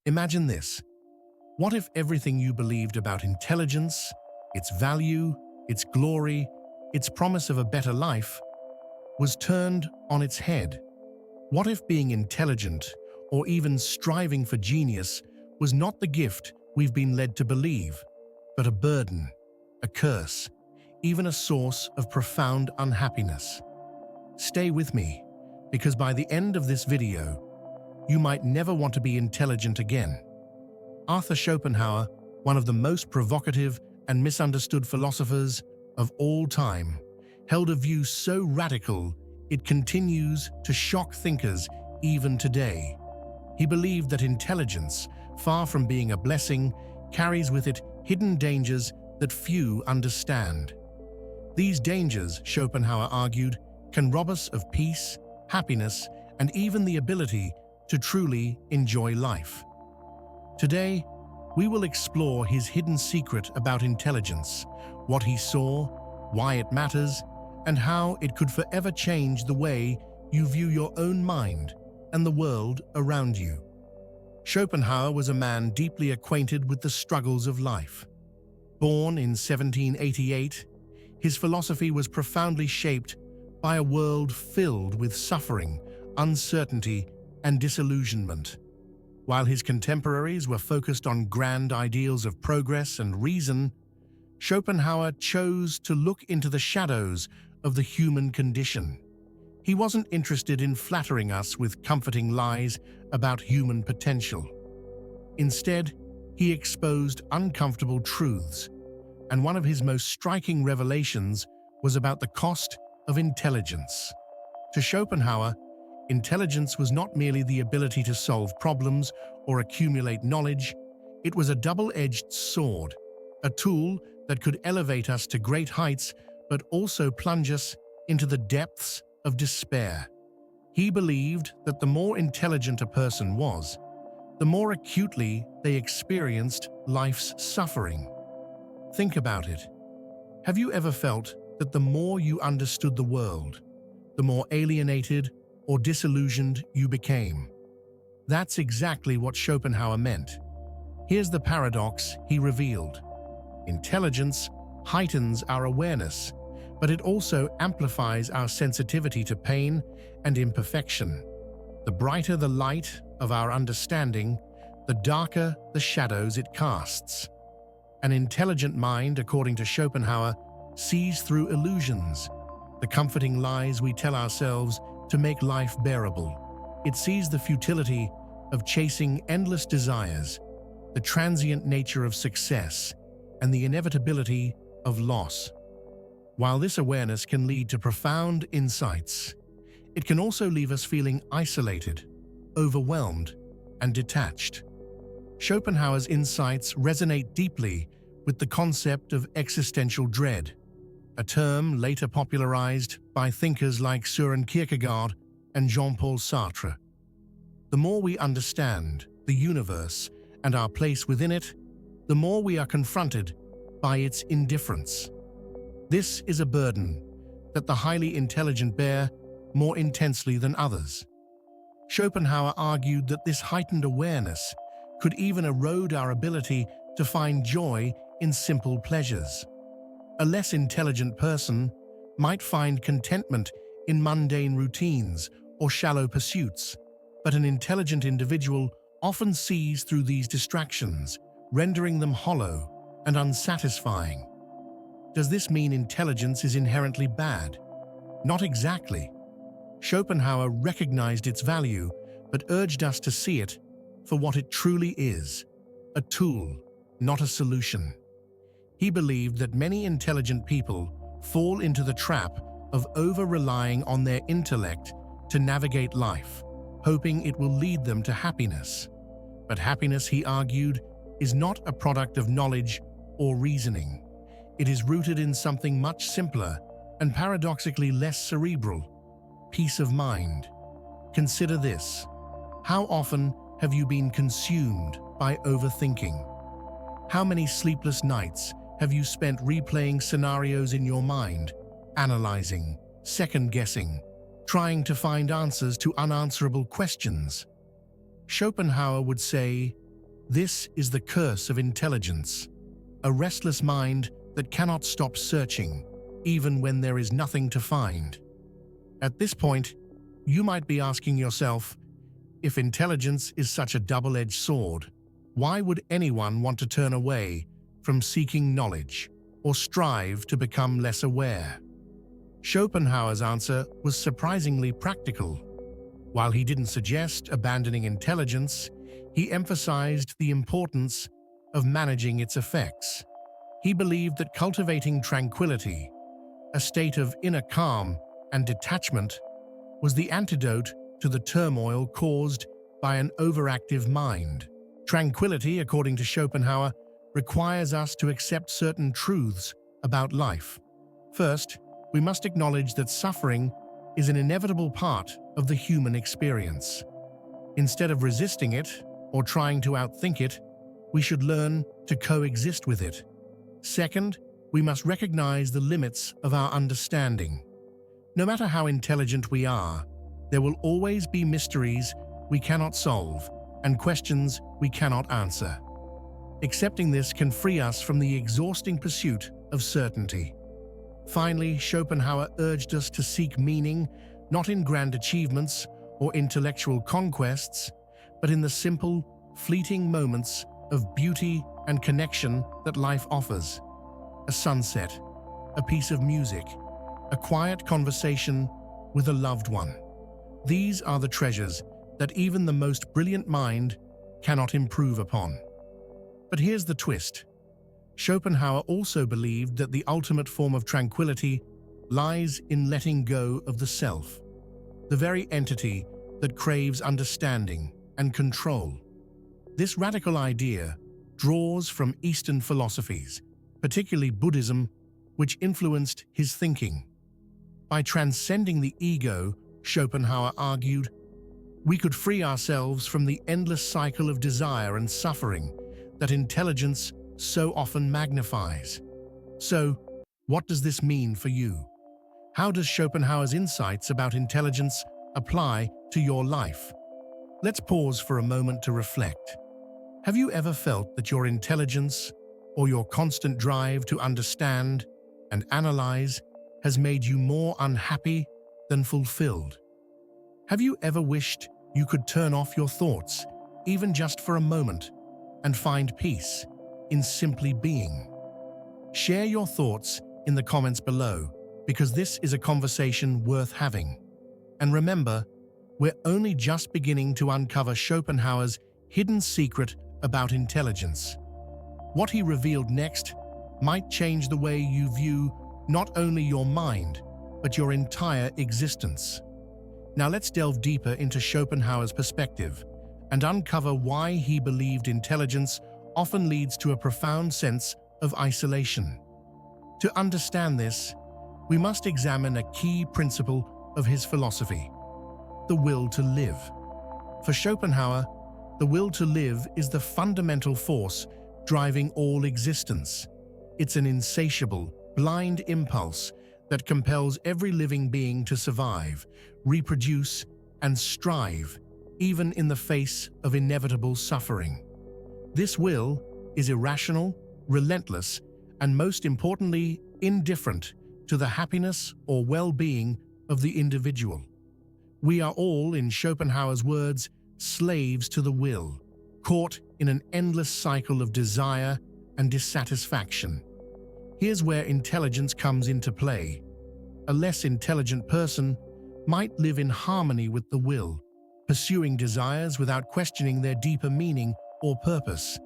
Imagine this. What if everything you believed about intelligence, its value, its glory, its promise of a better life, was turned on its head? What if being intelligent, or even striving for genius, was not the gift we've been led to believe, but a burden, a curse, even a source of profound unhappiness? Stay with me, because by the end of this video, you might never want to be intelligent again. Arthur Schopenhauer, one of the most provocative and misunderstood philosophers of all time, held a view so radical it continues to shock thinkers even today. He believed that intelligence, far from being a blessing, carries with it hidden dangers that few understand. These dangers, Schopenhauer argued, can rob us of peace, happiness, and even the ability to truly enjoy life. Today, we will explore his hidden secret about intelligence, what he saw, why it matters, and how it could forever change the way you view your own mind and the world around you. Schopenhauer was a man deeply acquainted with the struggles of life. Born in 1788, his philosophy was profoundly shaped by a world filled with suffering, uncertainty, and disillusionment. While his contemporaries were focused on grand ideals of progress and reason, Schopenhauer chose to look into the shadows of the human condition. He wasn't interested in flattering us with comforting lies about human potential. Instead, he exposed uncomfortable truths, and one of his most striking revelations was about the cost of intelligence. To Schopenhauer, intelligence was not merely the ability to solve problems or accumulate knowledge, it was a double-edged sword, a tool that could elevate us to great heights but also plunge us into the depths of despair. He believed that the more intelligent a person was, the more acutely they experienced life's suffering. Think about it. Have you ever felt that the more you understood the world, the more alienated or disillusioned you became? That's exactly what Schopenhauer meant. Here's the paradox he revealed. Intelligence heightens our awareness, but it also amplifies our sensitivity to pain and imperfection. The brighter the light of our understanding, the darker the shadows it casts. An intelligent mind, according to Schopenhauer, sees through illusions, the comforting lies we tell ourselves to make life bearable. It sees the futility of chasing endless desires, the transient nature of success, and the inevitability of loss. While this awareness can lead to profound insights, it can also leave us feeling isolated, overwhelmed, and detached. Schopenhauer's insights resonate deeply with the concept of existential dread, a term later popularized by thinkers like Søren Kierkegaard and Jean-Paul Sartre. The more we understand the universe and our place within it, the more we are confronted by its indifference. This is a burden that the highly intelligent bear more intensely than others. Schopenhauer argued that this heightened awareness could even erode our ability to find joy in simple pleasures. A less intelligent person might find contentment in mundane routines or shallow pursuits, but an intelligent individual often sees through these distractions, rendering them hollow and unsatisfying. Does this mean intelligence is inherently bad? Not exactly. Schopenhauer recognized its value, but urged us to see it for what it truly is, a tool, not a solution. He believed that many intelligent people fall into the trap of over-relying on their intellect to navigate life, hoping it will lead them to happiness. But happiness, he argued, is not a product of knowledge or reasoning. It is rooted in something much simpler and paradoxically less cerebral: peace of mind. Consider this. How often have you been consumed by overthinking? How many sleepless nights have you spent replaying scenarios in your mind, analyzing, second-guessing, trying to find answers to unanswerable questions? Schopenhauer would say, This is the curse of intelligence, a restless mind that cannot stop searching, even when there is nothing to find. At this point, you might be asking yourself, if intelligence is such a double-edged sword, why would anyone want to turn away from seeking knowledge or strive to become less aware? Schopenhauer's answer was surprisingly practical. While he didn't suggest abandoning intelligence, he emphasized the importance of managing its effects. He believed that cultivating tranquility, a state of inner calm and detachment, was the antidote to the turmoil caused by an overactive mind. Tranquility, according to Schopenhauer, requires us to accept certain truths about life. First, we must acknowledge that suffering is an inevitable part of the human experience. Instead of resisting it or trying to outthink it, we should learn to coexist with it. Second, we must recognize the limits of our understanding. No matter how intelligent we are, there will always be mysteries we cannot solve and questions we cannot answer. Accepting this can free us from the exhausting pursuit of certainty. Finally, Schopenhauer urged us to seek meaning not in grand achievements or intellectual conquests, but in the simple, fleeting moments of beauty and connection that life offers. A sunset, a piece of music, a quiet conversation with a loved one. These are the treasures that even the most brilliant mind cannot improve upon. But here's the twist. Schopenhauer also believed that the ultimate form of tranquility lies in letting go of the self, the very entity that craves understanding and control. This radical idea draws from Eastern philosophies, particularly Buddhism, which influenced his thinking. By transcending the ego, Schopenhauer argued, we could free ourselves from the endless cycle of desire and suffering that intelligence so often magnifies. So, what does this mean for you? How does Schopenhauer's insights about intelligence apply to your life? Let's pause for a moment to reflect. Have you ever felt that your intelligence or your constant drive to understand and analyze has made you more unhappy than fulfilled? Have you ever wished you could turn off your thoughts, even just for a moment, and find peace in simply being? Share your thoughts in the comments below, because this is a conversation worth having. And remember, we're only just beginning to uncover Schopenhauer's hidden secret about intelligence. What he revealed next might change the way you view not only your mind, but your entire existence. Now let's delve deeper into Schopenhauer's perspective and uncover why he believed intelligence often leads to a profound sense of isolation. To understand this, we must examine a key principle of his philosophy: the will to live. For Schopenhauer, the will to live is the fundamental force driving all existence. It's an insatiable, blind impulse that compels every living being to survive, reproduce, and strive, even in the face of inevitable suffering. This will is irrational, relentless, and most importantly, indifferent to the happiness or well-being of the individual. We are all, in Schopenhauer's words, slaves to the will, caught in an endless cycle of desire and dissatisfaction. Here's where intelligence comes into play. A less intelligent person might live in harmony with the will, pursuing desires without questioning their deeper meaning or purpose.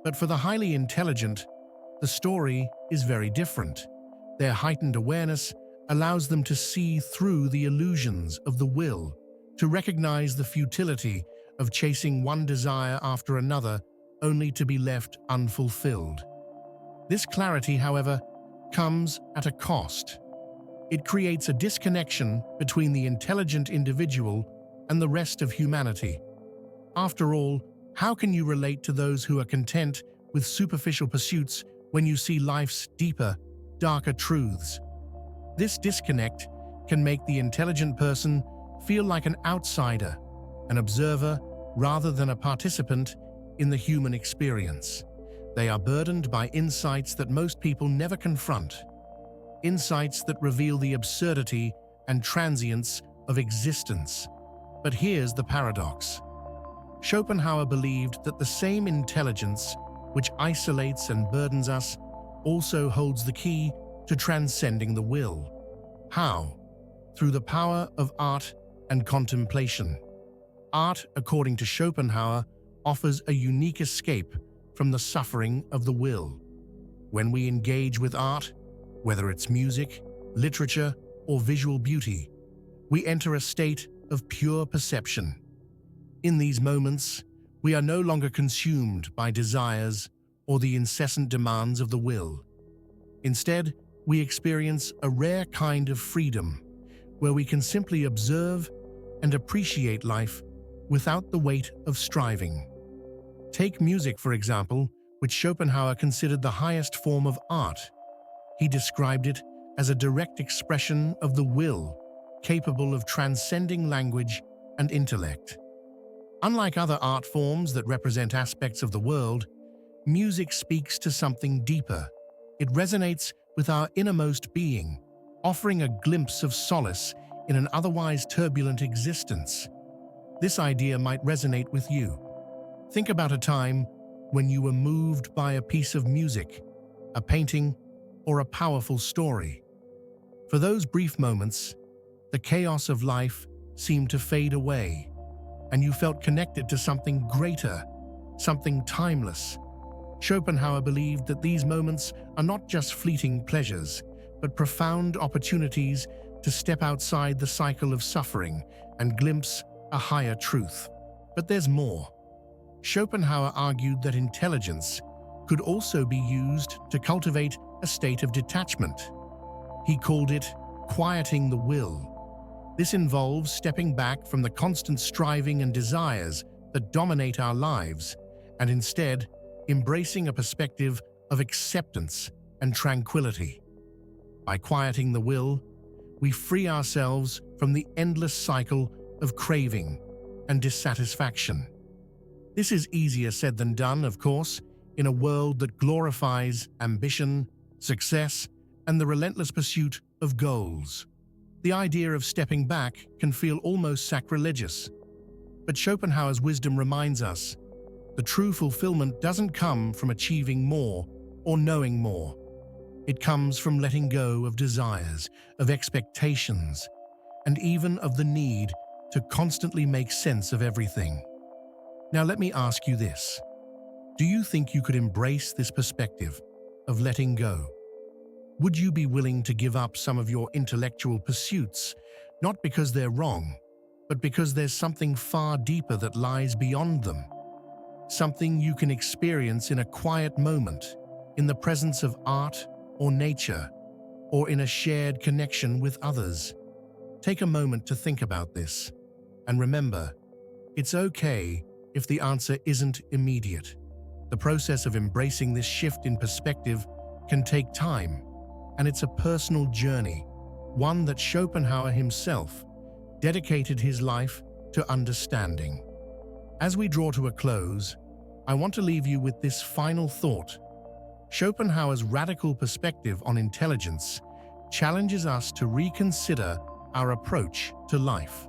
But for the highly intelligent, the story is very different. Their heightened awareness allows them to see through the illusions of the will, to recognize the futility of chasing one desire after another only to be left unfulfilled. This clarity, however, comes at a cost. It creates a disconnection between the intelligent individual and the rest of humanity. After all, how can you relate to those who are content with superficial pursuits when you see life's deeper, darker truths? This disconnect can make the intelligent person feel like an outsider, an observer rather than a participant in the human experience. They are burdened by insights that most people never confront, insights that reveal the absurdity and transience of existence. But here's the paradox. Schopenhauer believed that the same intelligence which isolates and burdens us also holds the key to transcending the will. How? Through the power of art and contemplation. Art, according to Schopenhauer, offers a unique escape from the suffering of the will. When we engage with art, whether it's music, literature, or visual beauty, we enter a state of pure perception. In these moments, we are no longer consumed by desires or the incessant demands of the will. Instead, we experience a rare kind of freedom, where we can simply observe and appreciate life without the weight of striving. Take music, for example, which Schopenhauer considered the highest form of art. He described it as a direct expression of the will, capable of transcending language and intellect. Unlike other art forms that represent aspects of the world, music speaks to something deeper. It resonates with our innermost being, offering a glimpse of solace in an otherwise turbulent existence. This idea might resonate with you. Think about a time when you were moved by a piece of music, a painting, or a powerful story. For those brief moments, the chaos of life seemed to fade away, and you felt connected to something greater, something timeless. Schopenhauer believed that these moments are not just fleeting pleasures, but profound opportunities to step outside the cycle of suffering and glimpse a higher truth. But there's more. Schopenhauer argued that intelligence could also be used to cultivate a state of detachment. He called it quieting the will. This involves stepping back from the constant striving and desires that dominate our lives, and instead embracing a perspective of acceptance and tranquility. By quieting the will, we free ourselves from the endless cycle of craving and dissatisfaction. This is easier said than done, of course, in a world that glorifies ambition, success, and the relentless pursuit of goals. The idea of stepping back can feel almost sacrilegious. But Schopenhauer's wisdom reminds us the true fulfillment doesn't come from achieving more or knowing more. It comes from letting go of desires, of expectations, and even of the need to constantly make sense of everything. Now let me ask you this. Do you think you could embrace this perspective of letting go? Would you be willing to give up some of your intellectual pursuits, not because they're wrong, but because there's something far deeper that lies beyond them? Something you can experience in a quiet moment, in the presence of art or nature, or in a shared connection with others. Take a moment to think about this. And remember, it's okay if the answer isn't immediate. The process of embracing this shift in perspective can take time, and it's a personal journey, one that Schopenhauer himself dedicated his life to understanding. As we draw to a close, I want to leave you with this final thought. Schopenhauer's radical perspective on intelligence challenges us to reconsider our approach to life.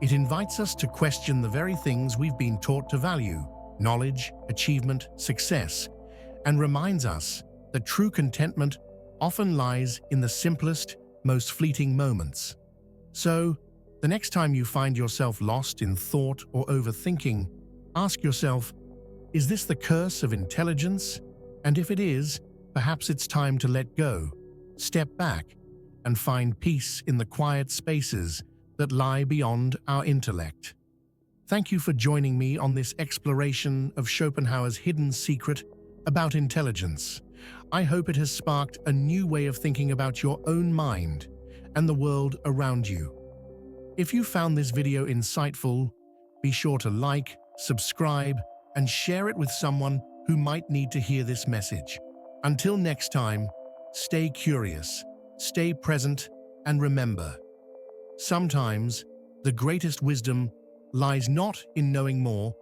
It invites us to question the very things we've been taught to value: knowledge, achievement, success, and reminds us that true contentment often lies in the simplest, most fleeting moments. So, the next time you find yourself lost in thought or overthinking, ask yourself, is this the curse of intelligence? And if it is, perhaps it's time to let go, step back, and find peace in the quiet spaces that lie beyond our intellect. Thank you for joining me on this exploration of Schopenhauer's hidden secret about intelligence. I hope it has sparked a new way of thinking about your own mind and the world around you. If you found this video insightful, be sure to like, subscribe, and share it with someone who might need to hear this message. Until next time, stay curious, stay present, and remember, sometimes the greatest wisdom lies not in knowing more,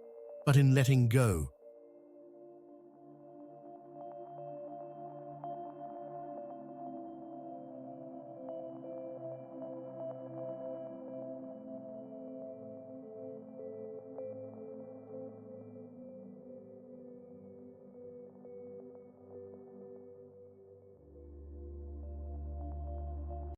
but in letting go.